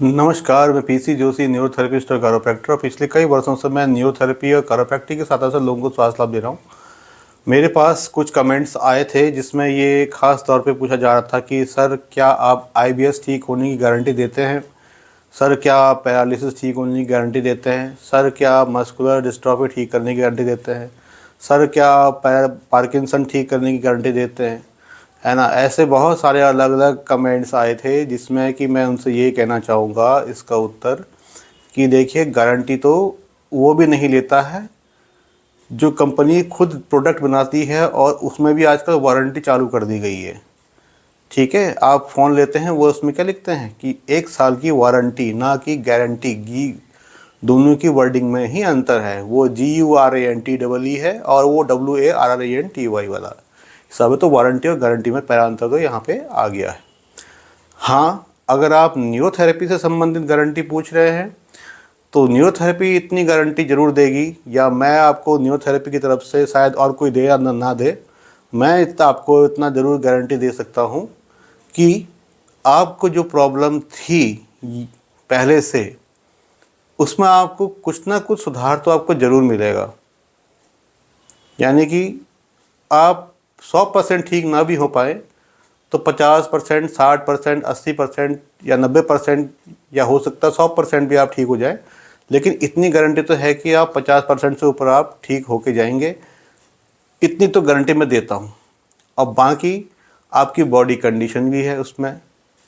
नमस्कार, मैं PC Joshi, neurotherapist और कारोप्रैक्टर और पिछले कई वर्षों से मैं न्यूरोथेरेपी और कारोप्रैक्टिक के साथ-साथ लोगों को स्वास्थ्य लाभ दे रहा हूँ। मेरे पास कुछ कमेंट्स आए थे जिसमें ये ख़ास तौर पे पूछा जा रहा था कि सर क्या आप आईबीएस ठीक होने की गारंटी देते हैं? सर क्या आप पैरालिसिस ठीक होने की गारंटी देते हैं? सर क्या आप मस्कुलर डिस्ट्रॉफी ठीक करने की गारंटी देते हैं? सर क्या आप पार्किंसन ठीक करने की गारंटी देते हैं? है ना? ऐसे बहुत सारे अलग-अलग कमेंट्स आए थे जिसमें कि मैं उनसे ये कहना चाहूँगा इसका उत्तर कि देखिए गारंटी तो वो भी नहीं लेता है जो कंपनी खुद प्रोडक्ट बनाती है और उसमें भी आजकल वारंटी चालू कर दी गई है। ठीक है? आप फ़ोन लेते हैं वो उसमें क्या लिखते हैं कि 1 साल की वारंटी ना कि गारंटी गी दोनों की वर्डिंग में ही अंतर है। वो GURANTEE है और वो WARRANTY वाला सब है। तो वारंटी और गारंटी में पहला अंतर तो यहाँ पे आ गया है। हाँ, अगर आप न्यूरोथेरेपी से संबंधित गारंटी पूछ रहे हैं तो न्यूरोथेरेपी इतनी गारंटी ज़रूर देगी, या मैं आपको न्यूरोथेरेपी की तरफ से शायद और कोई दे या ना दे, मैं इतना आपको इतना ज़रूर गारंटी दे सकता हूँ कि आपको जो प्रॉब्लम थी पहले से, उसमें आपको कुछ ना कुछ सुधार तो आपको ज़रूर मिलेगा। यानी कि आप 100% ठीक ना भी हो पाए तो 50%, 60%, 80% या 90% या हो सकता है 100% भी आप ठीक हो जाए, लेकिन इतनी गारंटी तो है कि आप 50% से ऊपर आप ठीक होके जाएंगे। इतनी तो गारंटी मैं देता हूँ। अब बाकी आपकी बॉडी कंडीशन भी है उसमें।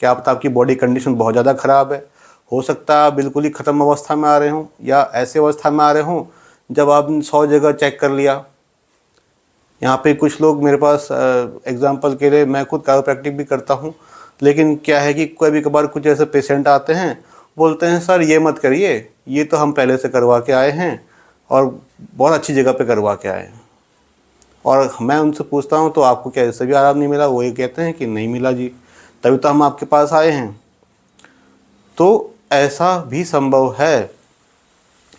क्या पता आपकी बॉडी कंडीशन बहुत ज़्यादा ख़राब है, हो सकता है आप बिल्कुल ही ख़त्म अवस्था में आ रहे हों या ऐसे अवस्था में आ रहे हों जब आपने 100 जगह चेक कर लिया। यहाँ पे कुछ लोग मेरे पास एग्जांपल के लिए, मैं खुद कारोप्रैक्टिक भी करता हूँ, लेकिन क्या है कि कभी कभार कुछ ऐसे पेशेंट आते हैं, बोलते हैं सर ये मत करिए, ये तो हम पहले से करवा के आए हैं और बहुत अच्छी जगह पे करवा के आए हैं। और मैं उनसे पूछता हूँ तो आपको क्या इससे भी आराम नहीं मिला? वो ये कहते हैं कि नहीं मिला जी, तभी तो हम आपके पास आए हैं। तो ऐसा भी संभव है,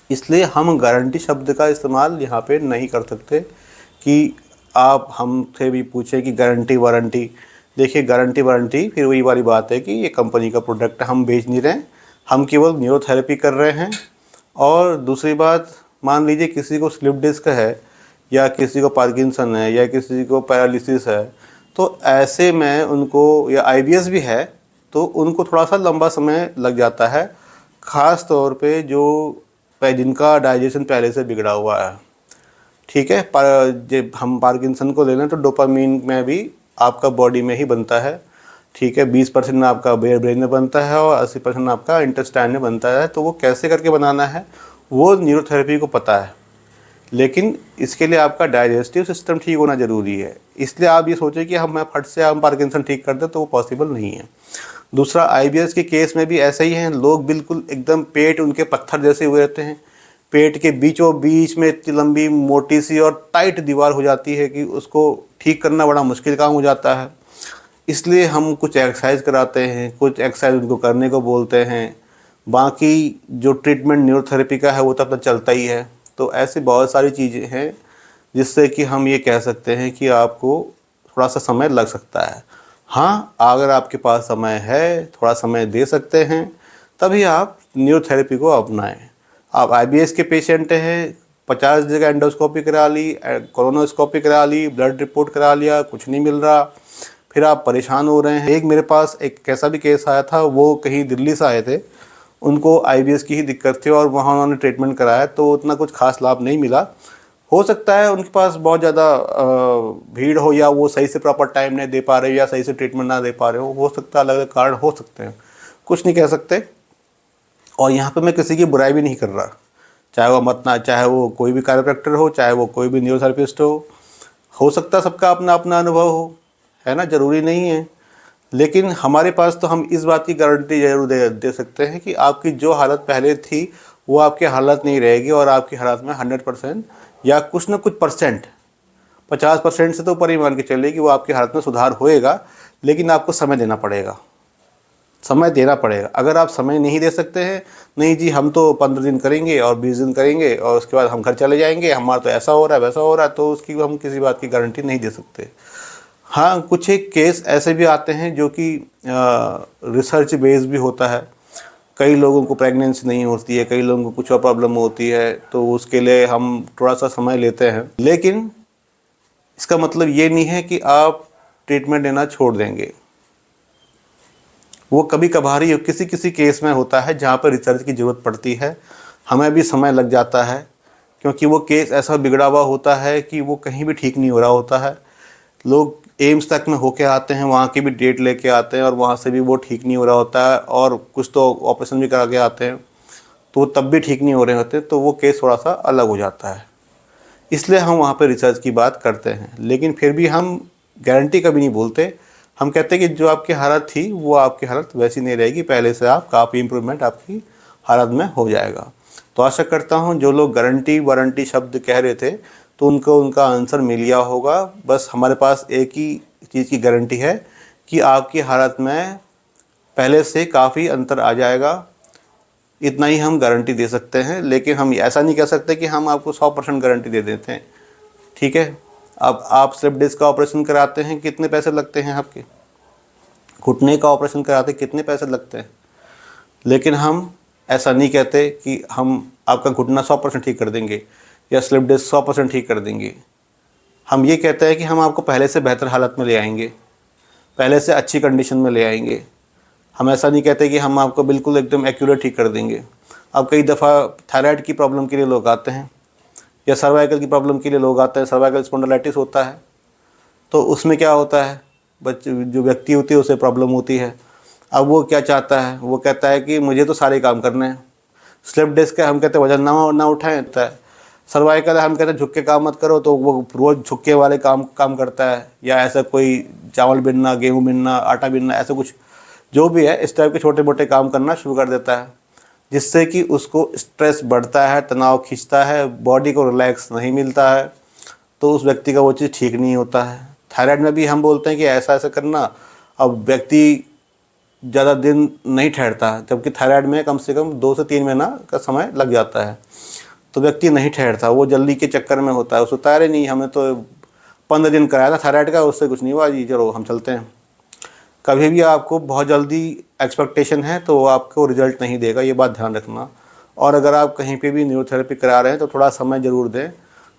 इसलिए हम गारंटी शब्द का इस्तेमाल यहाँ पे नहीं कर सकते कि आप हमसे भी पूछें कि गारंटी वारंटी। देखिए गारंटी वारंटी फिर वही वाली बात है कि ये कंपनी का प्रोडक्ट हम बेच नहीं रहे हैं, हम केवल न्यूरोथेरेपी कर रहे हैं। और दूसरी बात, मान लीजिए किसी को स्लिप डिस्क है या किसी को पार्किंसन है या किसी को पैरालिसिस है, तो ऐसे में उनको, या आईबीएस भी है, तो उनको थोड़ा सा लंबा समय लग जाता है, ख़ास तौर पे जो जिनका डाइजेशन पहले से बिगड़ा हुआ है। ठीक है, पर जब हम पार्किंसन को ले लें तो डोपामीन में भी आपका बॉडी में ही बनता है। ठीक है, 20% आपका ब्रेन में बनता है और 80% आपका इंटेस्टाइन में बनता है। तो वो कैसे करके बनाना है वो न्यूरोथेरेपी को पता है, लेकिन इसके लिए आपका डाइजेस्टिव सिस्टम ठीक होना ज़रूरी है। इसलिए आप ये सोचें कि हम फट से हम पार्किंसन ठीक कर दें, तो वो पॉसिबल नहीं है। दूसरा, आईबीएस के केस में भी ऐसा ही है, लोग बिल्कुल एकदम पेट उनके पत्थर जैसे हुए रहते हैं, पेट के बीचों बीच में इतनी लंबी मोटी सी और टाइट दीवार हो जाती है कि उसको ठीक करना बड़ा मुश्किल काम हो जाता है। इसलिए हम कुछ एक्सरसाइज कराते हैं, कुछ एक्सरसाइज उनको करने को बोलते हैं। बाकी जो ट्रीटमेंट न्यूरोथेरेपी का है वो तब तक चलता ही है। तो ऐसी बहुत सारी चीज़ें हैं जिससे कि हम ये कह सकते हैं कि आपको थोड़ा सा समय लग सकता है। हाँ, अगर आपके पास समय है, थोड़ा समय दे सकते हैं, तभी आप न्यूरोथेरेपी को अपनाएं। आप आईबीएस के पेशेंट हैं, 50 जगह एंडोस्कोपी करा ली, कोलोनोस्कोपी करा ली, ब्लड रिपोर्ट करा लिया, कुछ नहीं मिल रहा, फिर आप परेशान हो रहे हैं। एक मेरे पास एक कैसा भी केस आया था, वो कहीं दिल्ली से आए थे, उनको आईबीएस की ही दिक्कत थी और वहाँ उन्होंने ट्रीटमेंट कराया तो उतना कुछ खास लाभ नहीं मिला। हो सकता है उनके पास बहुत ज़्यादा भीड़ हो, या वो सही से प्रॉपर टाइम नहीं दे पा रहे हो, या सही से ट्रीटमेंट ना दे पा रहे हो सकता है, अलग अलग कारण हो सकते हैं, कुछ नहीं कह सकते। और यहाँ पे मैं किसी की बुराई भी नहीं कर रहा, चाहे वो मत ना, चाहे वो कोई भी कारोप्रैक्टर हो, चाहे वो कोई भी न्यूरोथेरेपिस्ट हो सकता है सबका अपना अपना अनुभव हो, है ना, ज़रूरी नहीं है। लेकिन हमारे पास तो हम इस बात की गारंटी ज़रूर दे सकते हैं कि आपकी जो हालत पहले थी वो आपकी हालत नहीं रहेगी, और आपकी हालत में 100% या कुछ न कुछ परसेंट, 50% से तो ऊपर ही मान के चलिए कि वो आपकी हालत में सुधार होएगा। लेकिन आपको समय देना पड़ेगा, समय देना पड़ेगा। अगर आप समय नहीं दे सकते हैं, नहीं जी हम तो 15 दिन करेंगे और 20 दिन करेंगे और उसके बाद हम घर चले जाएंगे, हमारा तो ऐसा हो रहा है वैसा हो रहा है, तो उसकी हम किसी बात की गारंटी नहीं दे सकते। हाँ, कुछ एक केस ऐसे भी आते हैं जो कि रिसर्च बेस भी होता है। कई लोगों को प्रेगनेंसी नहीं होती है, कई लोगों को कुछ और प्रॉब्लम होती है, तो उसके लिए हम थोड़ा सा समय लेते हैं। लेकिन इसका मतलब ये नहीं है कि आप ट्रीटमेंट लेना छोड़ देंगे। वो कभी कभार ही किसी किसी केस में होता है जहाँ पर रिसर्च की ज़रूरत पड़ती है, हमें भी समय लग जाता है, क्योंकि वो केस ऐसा बिगड़ा हुआ होता है कि वो कहीं भी ठीक नहीं हो रहा होता है। लोग एम्स तक में होके आते हैं, वहाँ की भी डेट लेके आते हैं और वहाँ से भी वो ठीक नहीं हो रहा होता है, और कुछ तो ऑपरेशन भी करा के आते हैं, तो तब भी ठीक नहीं हो रहे होते, तो वो केस थोड़ा सा अलग हो जाता है। इसलिए हम वहाँ पे रिसर्च की बात करते हैं, लेकिन फिर भी हम गारंटी कभी नहीं बोलते। हम कहते हैं कि जो आपकी हालत थी वो आपकी हालत वैसी नहीं रहेगी, पहले से आप काफ़ी इम्प्रूवमेंट आपकी हालत में हो जाएगा। तो आशा करता हूँ जो लोग गारंटी वारंटी शब्द कह रहे थे तो उनको उनका आंसर मिल गया होगा। बस हमारे पास एक ही चीज़ की गारंटी है कि आपकी हालत में पहले से काफ़ी अंतर आ जाएगा। इतना ही हम गारंटी दे सकते हैं, लेकिन हम ऐसा नहीं कह सकते कि हम आपको 100% गारंटी दे देते हैं। ठीक है, अब आप स्लिप डिस्क का ऑपरेशन कराते हैं, कितने पैसे लगते हैं आपके? घुटने का ऑपरेशन कराते कितने पैसे लगते हैं? लेकिन हम ऐसा नहीं कहते कि हम आपका घुटना 100% ठीक कर देंगे या स्लिप डिस्क 100% ठीक कर देंगे। हम ये कहते हैं कि हम आपको पहले से बेहतर हालत में ले आएंगे, पहले से अच्छी कंडीशन में ले आएंगे। हम ऐसा नहीं कहते कि हम आपको बिल्कुल एकदम एक्यूरेट ठीक कर देंगे। अब कई दफ़ा थायराइड की प्रॉब्लम के लिए लोग आते हैं या सर्वाइकल की प्रॉब्लम के लिए लोग आते हैं, सर्वाइकल स्पॉन्डिलाइटिस होता है, तो उसमें क्या होता है, बच्चे जो व्यक्ति होती है उसे प्रॉब्लम होती है। अब वो क्या चाहता है, वो कहता है कि मुझे तो सारे काम करने हैं। स्लिप डिस्क है, हम कहते हैं वजन ना उठाएं होता है। सर्वाइकल है, हम कहते हैं झुक के काम मत करो, तो वो रोज़ झुक के वाले काम करता है, या ऐसा कोई चावल बिनना, गेहूँ बिनना, आटा बिनना, ऐसा कुछ जो भी है इस टाइप के छोटे मोटे काम करना शुरू कर देता है, जिससे कि उसको स्ट्रेस बढ़ता है, तनाव खींचता है, बॉडी को रिलैक्स नहीं मिलता है, तो उस व्यक्ति का वो चीज़ ठीक नहीं होता है। थायराइड में भी हम बोलते हैं कि ऐसा ऐसा करना, अब व्यक्ति ज़्यादा दिन नहीं ठहरता, जबकि थायराइड में कम से कम 2 से 3 महीना का समय लग जाता है, तो व्यक्ति नहीं ठहरता, वो जल्दी के चक्कर में होता है, उसको तैयार ही नहीं, हमें तो 15 दिन कराया था थायराइड का, उससे कुछ नहीं हुआ जी, चलो हम चलते हैं। कभी भी आपको बहुत जल्दी एक्सपेक्टेशन है तो आपको रिजल्ट नहीं देगा, ये बात ध्यान रखना। और अगर आप कहीं पे भी न्यूरोथेरेपी करा रहे हैं तो थोड़ा समय ज़रूर दें।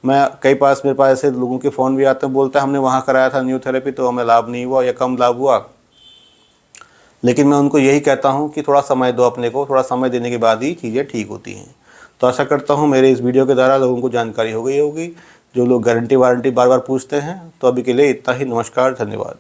मेरे पास ऐसे लोगों के फ़ोन भी आते हैं, बोलते हैं हमने वहाँ कराया था न्यूरोथेरेपी तो हमें लाभ नहीं हुआ या कम लाभ हुआ। लेकिन मैं उनको यही कहता हूँ कि थोड़ा समय दो अपने को, थोड़ा समय देने के बाद ही चीज़ें ठीक होती हैं। तो आशा करता हूँ मेरे इस वीडियो के द्वारा लोगों को जानकारी हो गई होगी, जो लोग गारंटी वारंटी बार बार पूछते हैं। तो अभी के लिए इतना ही, नमस्कार, धन्यवाद।